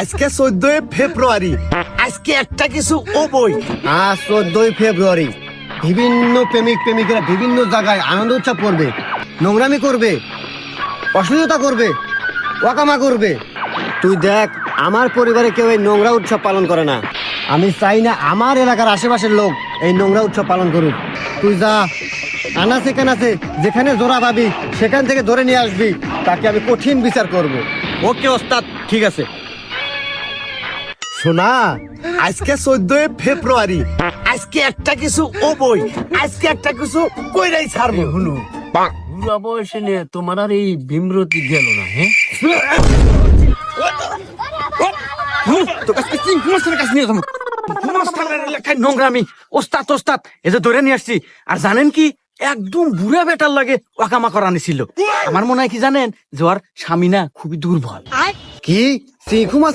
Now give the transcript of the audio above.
আজকে 14 ফেব্রুয়ারি, আজকে একটা কিছু ও বই। আজ 14 ফেব্রুয়ারি, বিভিন্ন প্রেমিক প্রেমিকেরা বিভিন্ন জায়গায় আনন্দ উৎসব করবে, নোংরামি করবে, অশ্লীলতা করবে, ওয়াকামা করবে। তুই দেখ, আমার পরিবারে কেউ এই নোংরা উৎসব পালন করে না। আমি চাই না আমার এলাকার আশেপাশের লোক এই নোংরা উৎসব পালন করুক। তুই যা, আনাচে কানাচে যেখানে জোড়া পাবি সেখান থেকে ধরে নিয়ে আসবি, তাকে আমি কঠিন বিচার করব। ওকে ওস্তাদ, ঠিক আছে। শোনা, আজকে 14 ফেব্রুয়ারি, আজকে একটা কিছু ও বই, আজকে একটা কিছু কইরাই ছাড়বো। হুনু বুড়া বয়সে নিয়ে তোমার আর এই ভীমরতি গেল না, হ্যাঁ? তোর কাছে চিংকুমাস্টারের কাছে নিয়ে যাবো। কুমাস্তানের এলাকায় নোংরামি, ওস্তাদ ওস্তাদ এই যে ধরে নিয়ে আসছি। আর জানেন কি, একদম বুড়া বেটার লাগে ওয়াকামা করা নিছিল। আমার মনে হয় কি জানেন, যে ওর স্বামী না খুবই দুর্বল। কি চিংকুমা